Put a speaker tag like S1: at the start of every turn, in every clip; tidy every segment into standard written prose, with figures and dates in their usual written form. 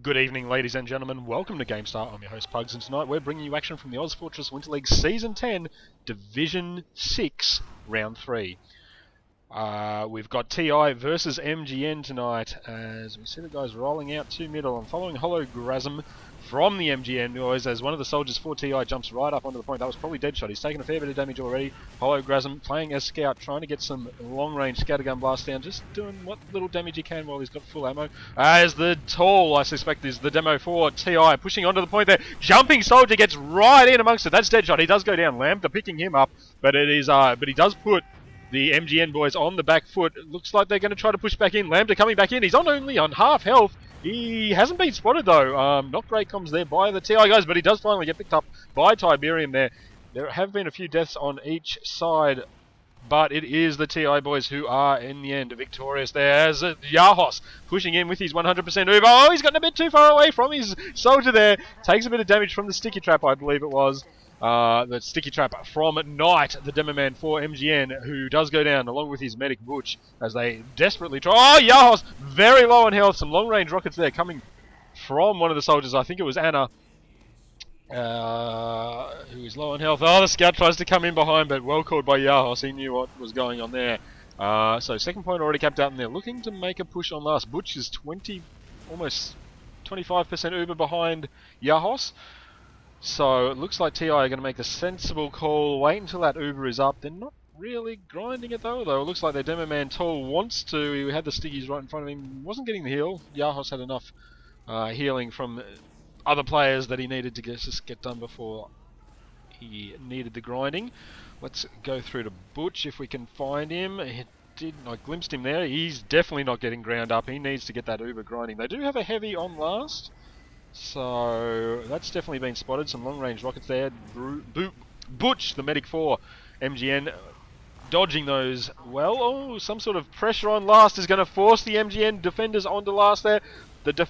S1: Good evening, ladies and gentlemen. Welcome to GameStar. I'm your host, Pugs, and tonight we're bringing you action from the OzFortress Winter League Season 10, Division 6, Round 3. We've got TI versus mGn tonight, as we see the guys rolling out to middle. I'm following Holograsm from the mGn boys as one of the soldiers for TI jumps right up onto the point. That was probably Deadshot. He's taken a fair bit of damage already. Holograsm playing as scout, trying to get some long-range scattergun blast down, just doing what little damage he can while he's got full ammo. As the tall, I suspect, is the demo for TI, pushing onto the point there. Jumping soldier gets right in amongst it. That's Deadshot. He does go down. Lambda picking him up, but he does put the mGn boys on the back foot. It looks like they're going to try to push back in. Lambda coming back in. He's only on half health. He hasn't been spotted though. Not great comms there by the TI guys, but he does finally get picked up by Tiberium there. There have been a few deaths on each side, but it is the TI boys who are, in the end, victorious there. As Yahos pushing in with his 100% Uber. Oh, he's gotten a bit too far away from his soldier there. Takes a bit of damage from the sticky trap, I believe it was. The sticky trap from Knight, the demo man for mGn, who does go down along with his medic Butch as they desperately try. Oh, Yahos very low on health. Some long range rockets there coming from one of the soldiers. I think it was Anna, who is low on health. Oh, the scout tries to come in behind, but well called by Yahos. He knew what was going on there. So second point already capped out, and they're looking to make a push on last. Butch is almost 25% Uber behind Yahos. So it looks like TI are going to make the sensible call, wait until that Uber is up. They're not really grinding it though. It looks like their demo man Tall wants to. He had the stickies right in front of him, wasn't getting the heal. Yahos had enough healing from other players that he needed to just get done before he needed the grinding. Let's go through to Butch if we can find him. I glimpsed him there. He's definitely not getting ground up. He needs to get that Uber grinding. They do have a heavy on last, so that's definitely been spotted. Some long-range rockets there. Butch, the medic for mGn, dodging those well. Oh, some sort of pressure on last is going to force the mGn defenders onto last there. The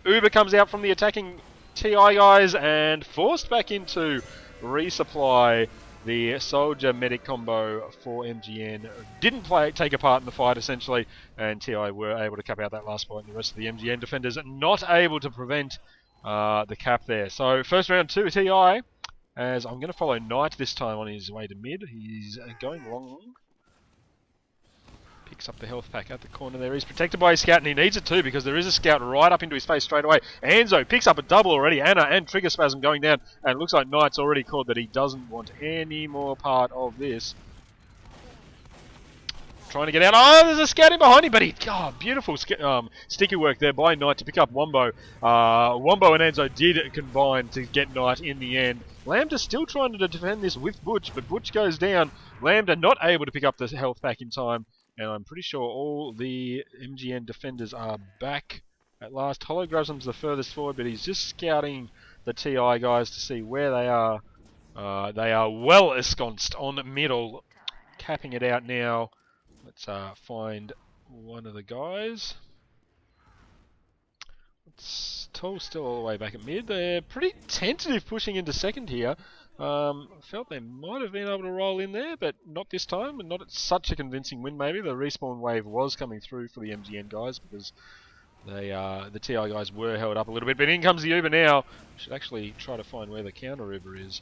S1: Uber comes out from the attacking TI guys and forced back into resupply. The soldier medic combo for mGn didn't take a part in the fight essentially, and TI were able to cap out that last point. And the rest of the mGn defenders not able to prevent the cap there. So first round 2 TI, as I'm going to follow Knight this time on his way to mid. He's going long. Picks up the health pack at the corner there. He's protected by his scout, and he needs it too because there is a scout right up into his face straight away. Anzo picks up a double already. Anna and Trigger Spasm going down, and it looks like Knight's already called that he doesn't want any more part of this. Trying to get out. Oh, there's a scout in behind him, but beautiful sticky work there by Knight to pick up Wombo. Wombo and Anzo did combine to get Knight in the end. Lambda still trying to defend this with Butch, but Butch goes down. Lambda not able to pick up the health pack in time, and I'm pretty sure all the mGn defenders are back at last. Holograsm's the furthest forward, but he's just scouting the TI guys to see where they are. They are well ensconced on middle, capping it out now. Let's find one of the guys. Tall's still all the way back at mid. They're pretty tentative pushing into second here. Felt they might have been able to roll in there, but not this time, and not at such a convincing win maybe. The respawn wave was coming through for the mGn guys because the TI guys were held up a little bit. But in comes the Uber now. Should actually try to find where the counter Uber is.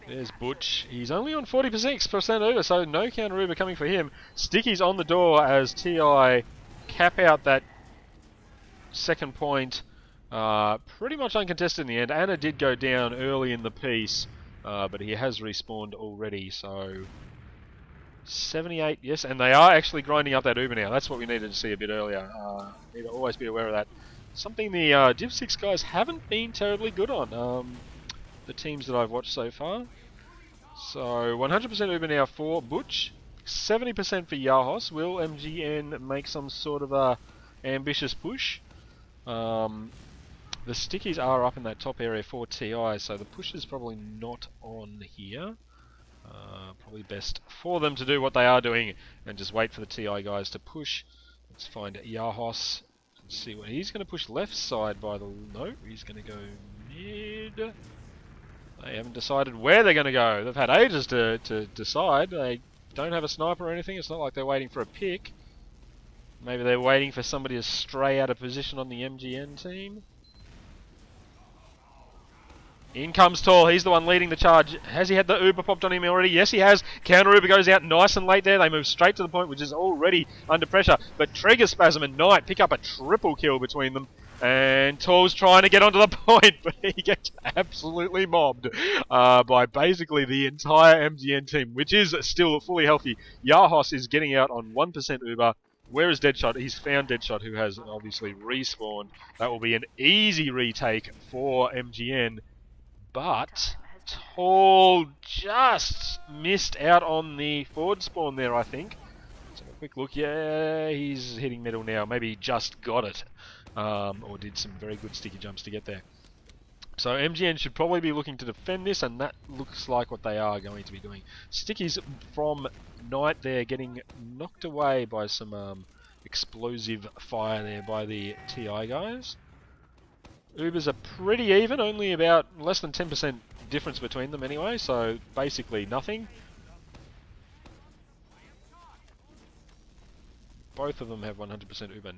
S1: There's Butch. He's only on 46% Uber, so no counter Uber coming for him. Sticky's on the door as TI cap out that second point. Pretty much uncontested in the end. Anna did go down early in the piece, but he has respawned already, so 78, yes, and they are actually grinding up that Uber now. That's what we needed to see a bit earlier. Need to always be aware of that. Something the Div 6 guys haven't been terribly good on. The teams that I've watched so far. So 100% Uber now for Butch, 70% for Yahos. Will mGn make some sort of a ambitious push? The stickies are up in that top area for TI, so the push is probably not on here. Probably best for them to do what they are doing and just wait for the TI guys to push. Let's find Yahos and see what he's going to push left side by the... No, he's going to go mid. They haven't decided where they're going to go. They've had ages to decide. They don't have a sniper or anything. It's not like they're waiting for a pick. Maybe they're waiting for somebody to stray out of position on the mGn team. In comes Tall. He's the one leading the charge. Has he had the Uber popped on him already? Yes, he has. Counter Uber goes out nice and late there. They move straight to the point, which is already under pressure. But Trigger Spasm and Knight pick up a triple kill between them. And Tall's trying to get onto the point, but he gets absolutely mobbed by basically the entire mGn team, which is still fully healthy. Yahos is getting out on 1% Uber. Where is Deadshot? He's found Deadshot, who has obviously respawned. That will be an easy retake for mGn. But Tall just missed out on the forward spawn there, I think. Let's have a quick look. Yeah, he's hitting middle now. Maybe he just got it. Or did some very good sticky jumps to get there. So mGn should probably be looking to defend this, and that looks like what they are going to be doing. Stickies from Knight there getting knocked away by some explosive fire there by the TI guys. Ubers are pretty even, only about less than 10% difference between them anyway, so basically nothing. Both of them have 100% Uber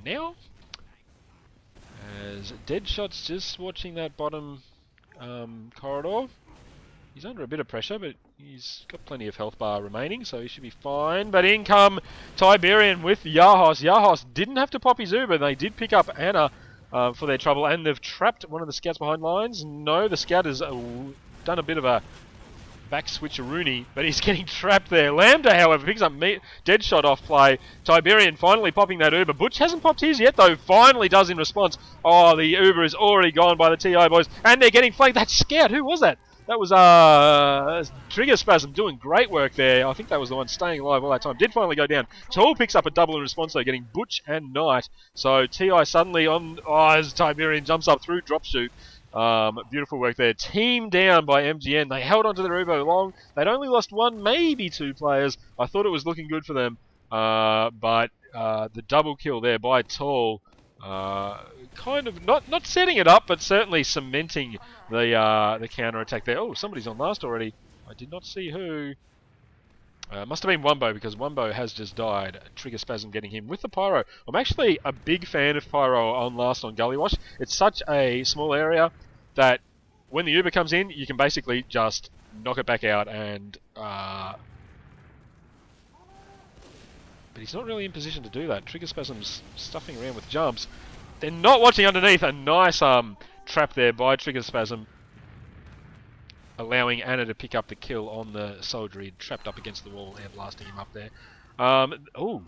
S1: now. As Deadshot's just watching that bottom corridor. He's under a bit of pressure, but he's got plenty of health bar remaining, so he should be fine. But in come Tiberian with Yahos. Yahos didn't have to pop his Uber. They did pick up Anna for their trouble, and they've trapped one of the scouts behind lines. No, the scout has done a bit of a back switcheroony, but he's getting trapped there. Lambda, however, picks up Deadshot off play. Tiberian finally popping that Uber. Butch hasn't popped his yet, though. Finally does in response. Oh, the Uber is already gone by the TI boys, and they're getting flanked. That scout, who was that? That was Trigger Spasm doing great work there. I think that was the one staying alive all that time. Did finally go down. Tall picks up a double in response, though, getting Butch and Knight. So TI suddenly on... Oh, as Tiberian jumps up through drop shoot. Beautiful work there. Team down by mGn. They held onto their Uber long. They'd only lost one, maybe two players. I thought it was looking good for them. But the double kill there by Tall... kind of not setting it up, but certainly cementing the counter attack there. Oh, somebody's on last already. I did not see who. Must have been Wumbo, because Wumbo has just died. Trigger Spasm getting him with the Pyro. I'm actually a big fan of Pyro on last on Gullywash. It's such a small area that when the Uber comes in, you can basically just knock it back out and... but he's not really in position to do that. Trigger Spasm's stuffing around with jumps. They're not watching underneath. A nice trap there by Trigger Spasm, allowing Anna to pick up the kill on the soldier. He trapped up against the wall, air blasting him up there. Oh,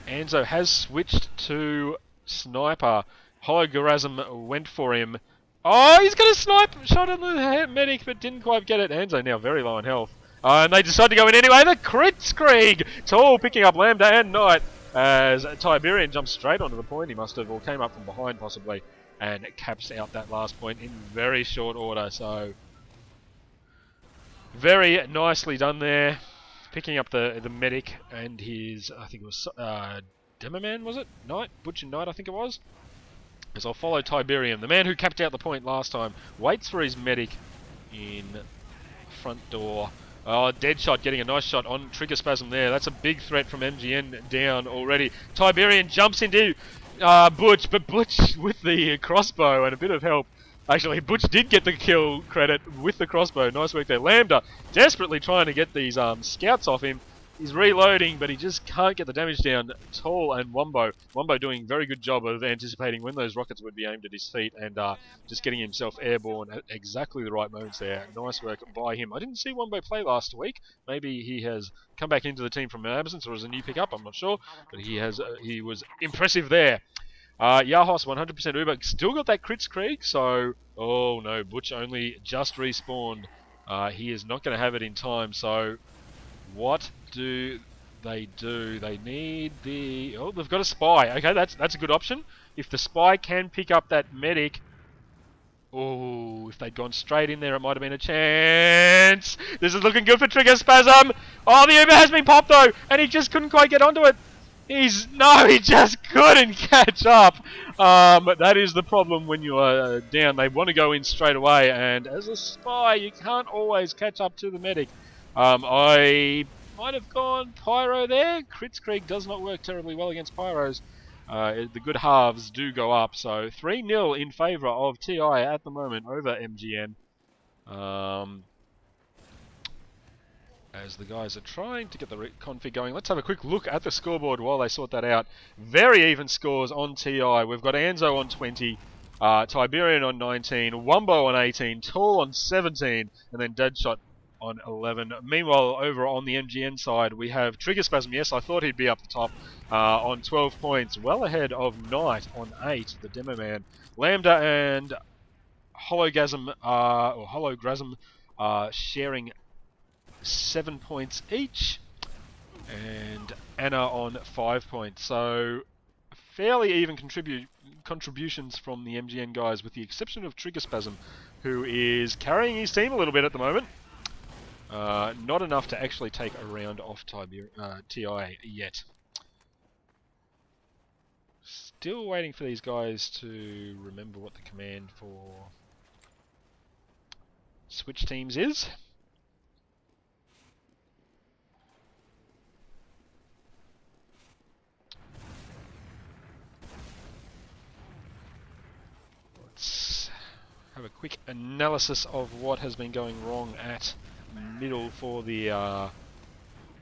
S1: Anzo has switched to Sniper. Hologasm went for him. Oh, he's got a snipe shot on the medic, but didn't quite get it. Anzo now very low on health. And they decide to go in anyway. The Kritzkrieg! Tall picking up Lambda and Knight as Tiberian jumps straight onto the point. He must have, or came up from behind possibly, and caps out that last point in very short order. So, very nicely done there. Picking up the medic and his, I think it was Demoman, was it? Knight? Butch and Knight, I think it was. As I'll follow Tiberian, the man who capped out the point last time, waits for his medic in front door. Oh, Deadshot getting a nice shot on Trigger Spasm there. That's a big threat from mGn down already. Tiberian jumps into Butch, but Butch with the crossbow and a bit of help. Actually, Butch did get the kill credit with the crossbow. Nice work there. Lambda desperately trying to get these scouts off him. He's reloading, but he just can't get the damage down. Tall and Wumbo. Wumbo doing a very good job of anticipating when those rockets would be aimed at his feet and just getting himself airborne at exactly the right moments there. Nice work by him. I didn't see Wumbo play last week. Maybe he has come back into the team from an absence or as a new pickup. I'm not sure, but he was impressive there. Yahos 100% Uber. Still got that Kritzkrieg, so... Oh no, Butch only just respawned. He is not going to have it in time, so... What do they do? They need the... Oh, they've got a spy. Okay, that's a good option. If the spy can pick up that medic... Oh, if they'd gone straight in there, it might have been a chance. This is looking good for Trigger Spasm. Oh, the Uber has been popped, though, and he just couldn't quite get onto it. He just couldn't catch up. That is the problem when you are down. They want to go in straight away, and as a spy, you can't always catch up to the medic. I might have gone Pyro there. Kritzkrieg does not work terribly well against Pyros. The good halves do go up, so 3-0 in favour of TI at the moment over mGn. As the guys are trying to get the config going. Let's have a quick look at the scoreboard while they sort that out. Very even scores on TI. We've got Anzo on 20, Tiberian on 19, Wumbo on 18, Tall on 17, and then Deadshot on 11. Meanwhile, over on the mGn side, we have Trigger Spasm. Yes, I thought he'd be up the top on 12 points. Well ahead of Knight on 8, the Demo Man. Lambda and Holograsm sharing 7 points each, and Anna on 5 points. So fairly even contributions from the mGn guys, with the exception of Trigger Spasm, who is carrying his team a little bit at the moment. Not enough to actually take a round off TI yet. Still waiting for these guys to remember what the command for switch teams is. Let's have a quick analysis of what has been going wrong at middle for the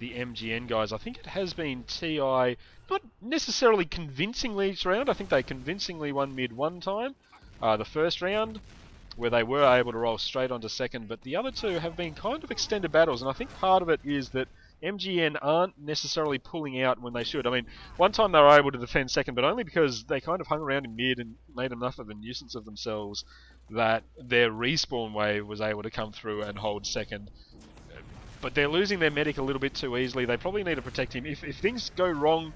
S1: mGn guys. I think it has been TI, not necessarily convincingly each round. I think they convincingly won mid one time, the first round, where they were able to roll straight onto second, but the other two have been kind of extended battles, and I think part of it is that mGn aren't necessarily pulling out when they should. I mean, one time they were able to defend second, but only because they kind of hung around in mid and made enough of a nuisance of themselves that their respawn wave was able to come through and hold second. But they're losing their medic a little bit too easily. They probably need to protect him. If things go wrong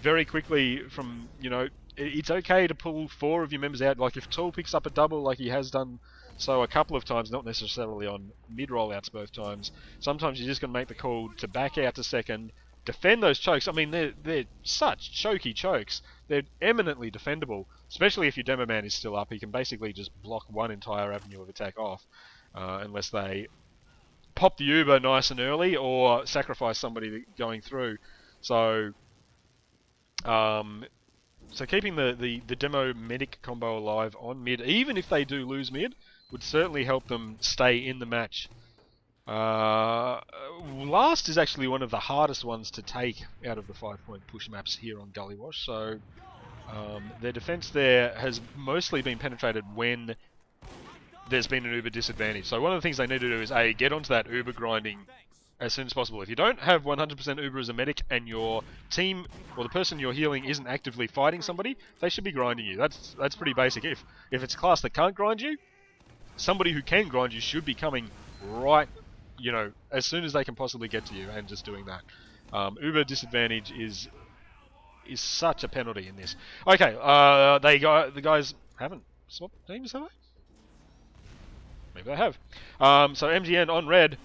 S1: very quickly from, you know, it's okay to pull 4 of your members out. Like if Tool picks up a double like he has done so a couple of times, not necessarily on mid rollouts both times, sometimes you're just going to make the call to back out to second, defend those chokes. I mean, they're such choky chokes. They're eminently defendable, especially if your Demo Man is still up. He can basically just block one entire avenue of attack off, unless they pop the Uber nice and early or sacrifice somebody going through. So keeping the Demo Medic combo alive on mid, even if they do lose mid, would certainly help them stay in the match. Last is actually one of the hardest ones to take out of the 5-point push maps here on Gullywash, so their defense there has mostly been penetrated when there's been an Uber disadvantage. So one of the things they need to do is get onto that Uber grinding as soon as possible. If you don't have 100% Uber as a medic and your team or the person you're healing isn't actively fighting somebody, they should be grinding you. That's pretty basic. If it's a class that can't grind you, somebody who can grind you should be coming right, you know, as soon as they can possibly get to you and just doing that. Uber disadvantage is such a penalty in this. Okay, the guys haven't swapped teams, have they? Maybe they have. So mGn on red.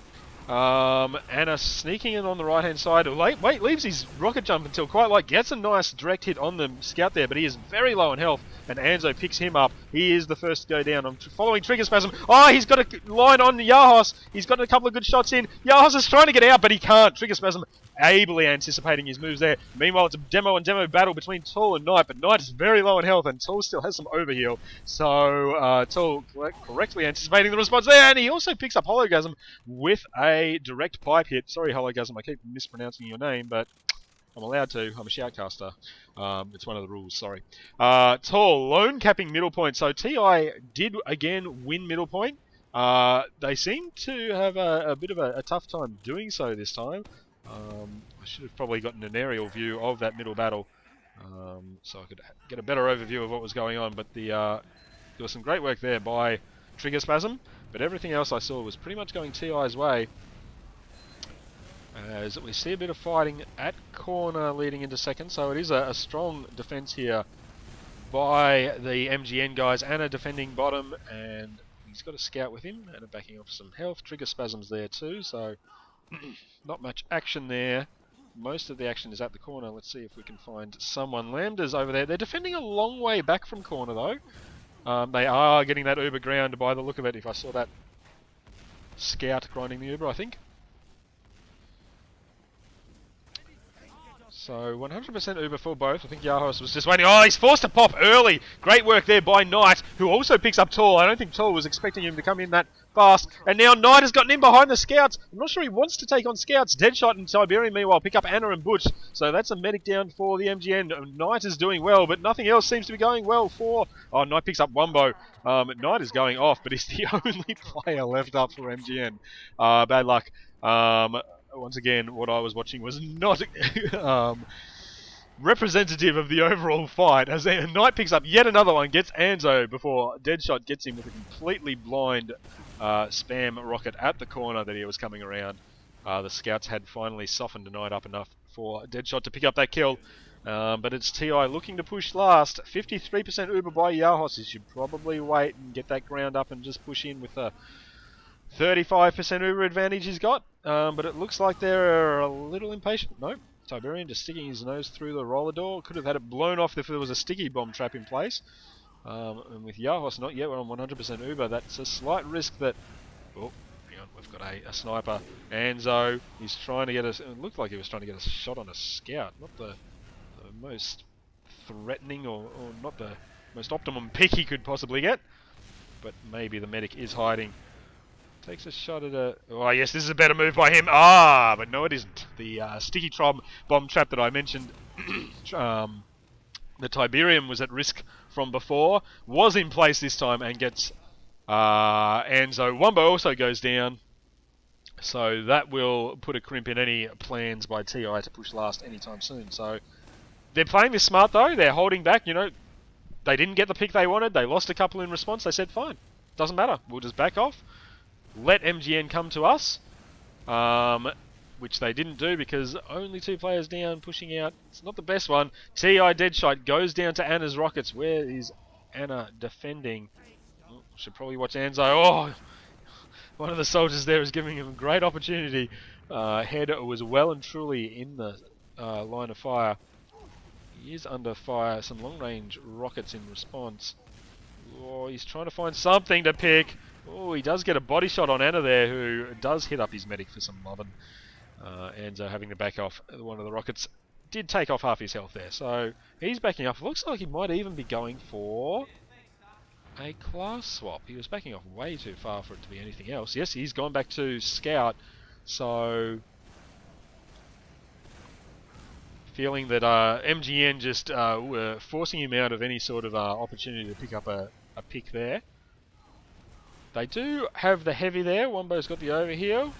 S1: Anna sneaking in on the right-hand side. Wait, leaves his rocket jump until quite light. Gets a nice direct hit on the scout there, but he is very low on health, and Anzo picks him up. He is the first to go down. I'm following Trigger Spasm. Oh, he's got a line on Yahos. He's got a couple of good shots in. Yahos is trying to get out, but he can't. Trigger Spasm ably anticipating his moves there. Meanwhile, it's a demo and demo battle between Tool and Knight, but Knight is very low on health, and Tool still has some overheal. So Tool correctly anticipating the response there, and he also picks up Hologasm with a direct pipe hit. Sorry, Hologasm, I keep mispronouncing your name, but I'm allowed to. I'm a shoutcaster. It's one of the rules, sorry. Tool, lone capping middle point. So TI did again win middle point. They seem to have a bit of a tough time doing so this time. I should have probably gotten an aerial view of that middle battle, so I could get a better overview of what was going on. But there was some great work there by Trigger Spasm, but everything else I saw was pretty much going TI's way. As we see a bit of fighting at corner leading into second, so it is a strong defense here by the mGn guys. Anna defending bottom, and he's got a scout with him, and backing off some health. Trigger Spasm's there too, so not much action there. Most of the action is at the corner. Let's see if we can find someone. Lambda's over there. They're defending a long way back from corner though. They are getting that Uber ground by the look of it. If I saw that scout grinding the Uber, I think. So 100% Uber for both. I think Yahos was just waiting. Oh, he's forced to pop early. Great work there by Knight, who also picks up Tall. I don't think Tall was expecting him to come in that fast. And now Knight has gotten in behind the Scouts. I'm not sure he wants to take on Scouts. Deadshot and Tiberian, meanwhile, pick up Anna and Butch. So that's a medic down for the MGN. Knight is doing well, but nothing else seems to be going well for... Oh, Knight picks up Wumbo. Knight is going off, but he's the only player left up for MGN. Bad luck. Once again, what I was watching was not representative of the overall fight, as Knight picks up yet another one, gets Anzo before Deadshot gets him with a completely blind spam rocket at the corner that he was coming around. The Scouts had finally softened Knight up enough for Deadshot to pick up that kill, but it's TI looking to push last. 53% Uber by Yahos. He should probably wait and get that ground up and just push in with a 35% Uber advantage he's got, but it looks like they're a little impatient. Nope, Tiberian just sticking his nose through the roller door. Could have had it blown off if there was a sticky bomb trap in place. And with Yahos not yet, we're on 100% Uber. That's a slight risk that... Oh, hang on, we've got a sniper. Anzo, he's trying to get us... It looked like he was trying to get a shot on a Scout. Not the most threatening or not the most optimum pick he could possibly get. But maybe the medic is hiding. Takes a shot at a... Oh, yes, this is a better move by him. Ah, but no, it isn't. The sticky bomb trap that I mentioned, the Tiberium was at risk from before, was in place this time and gets Anzo. Wumbo also goes down. So that will put a crimp in any plans by TI to push last anytime soon. So they're playing this smart, though. They're holding back. You know, they didn't get the pick they wanted. They lost a couple in response. They said, fine, doesn't matter. We'll just back off. Let MGN come to us, which they didn't do because only 2 players down, pushing out. It's not the best one. TI Deadshot goes down to Anna's rockets. Where is Anna defending? Oh, should probably watch Anzo. Oh, one of the soldiers there is giving him a great opportunity. Head was well and truly in the line of fire. He is under fire. Some long-range rockets in response. Oh, he's trying to find something to pick. Oh, he does get a body shot on Anna there, who does hit up his medic for some lovin'. Anzo having to back off. One of the rockets did take off half his health there, so he's backing off. It looks like he might even be going for a class swap. He was backing off way too far for it to be anything else. Yes, he's gone back to Scout, so... Feeling that MGN just were forcing him out of any sort of opportunity to pick up a pick there. They do have the heavy there. Wumbo's got the overheal.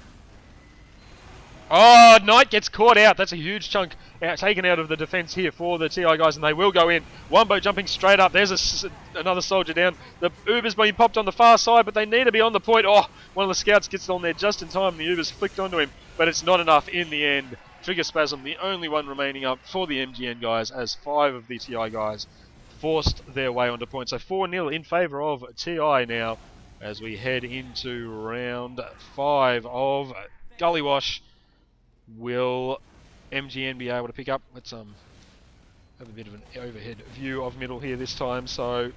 S1: Oh, Knight gets caught out. That's a huge chunk taken out of the defense here for the TI guys, and they will go in. Wumbo jumping straight up. There's another soldier down. The Uber's being popped on the far side, but they need to be on the point. Oh, one of the Scouts gets on there just in time. The Uber's flicked onto him, but it's not enough in the end. Trigger Spasm, the only one remaining up for the MGN guys, as 5 of the TI guys forced their way onto point. So 4-0 in favour of TI now, as we head into round 5 of Gullywash. Will MGN be able to pick up? Let's have a bit of an overhead view of middle here this time. So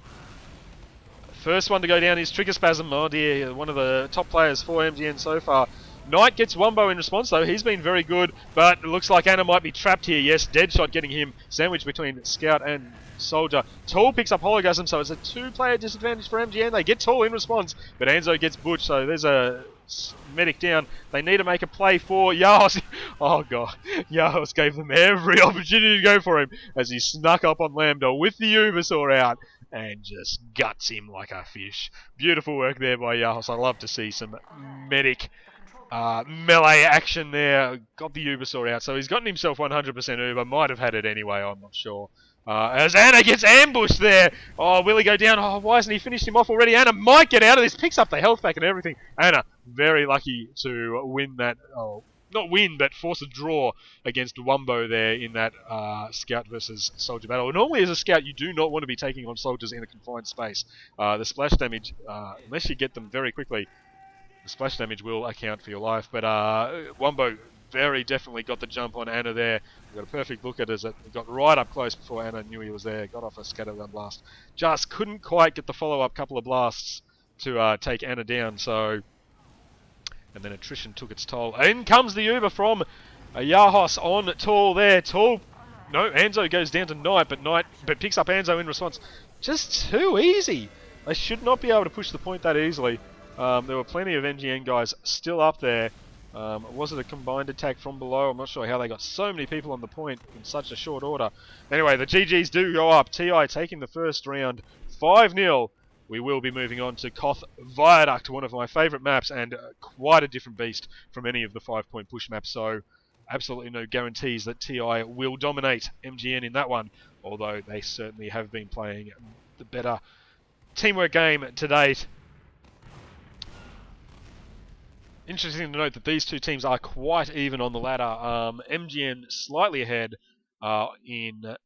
S1: first one to go down is Trigger Spasm. Oh dear, one of the top players for MGN so far. Knight gets Wumbo in response though. He's been very good, but it looks like Anna might be trapped here. Yes, Deadshot getting him sandwiched between Scout and Soldier. Tall picks up Hologasm, so it's a 2-player disadvantage for MGN. They get Tall in response, but Anzo gets Butch, so there's a medic down. They need to make a play for Yahos. Oh god, Yahos gave them every opportunity to go for him as he snuck up on Lambda with the Ubersaur out and just guts him like a fish. Beautiful work there by Yahos. I love to see some medic melee action there. Got the Ubersaur out, so he's gotten himself 100% Uber. Might have had it anyway, I'm not sure. As Anna gets ambushed there. Oh, will he go down? Oh, why hasn't he finished him off already? Anna might get out of this. Picks up the health back and everything. Anna, very lucky to win that. Oh, not win, but force a draw against Wumbo there in that Scout versus Soldier battle. Normally as a Scout, you do not want to be taking on soldiers in a confined space. The splash damage, unless you get them very quickly, the splash damage will account for your life. But Wumbo very definitely got the jump on Anna there. We got a perfect look at it as it got right up close before Anna knew he was there. Got off a scattergun blast. Just couldn't quite get the follow-up couple of blasts to take Anna down. So, and then attrition took its toll. In comes the Uber from Yahos on Tall there. Tall No, Anzo goes down to Knight, but picks up Anzo in response. Just too easy. They should not be able to push the point that easily. There were plenty of mGn guys still up there. Was it a combined attack from below? I'm not sure how they got so many people on the point in such a short order. Anyway, the GGs do go up. TI taking the first round 5-0. We will be moving on to Koth Viaduct, one of my favourite maps, and quite a different beast from any of the 5-point push maps. So absolutely no guarantees that TI will dominate mGn in that one, although they certainly have been playing the better teamwork game to date. Interesting to note that these two teams are quite even on the ladder. mGn slightly ahead in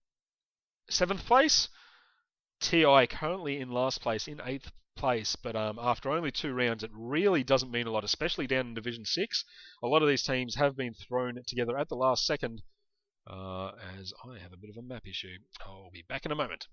S1: 7th place. TI currently in last place, in 8th place, but after only 2 rounds, it really doesn't mean a lot, especially down in Division 6. A lot of these teams have been thrown together at the last second, as I have a bit of a map issue. I'll be back in a moment.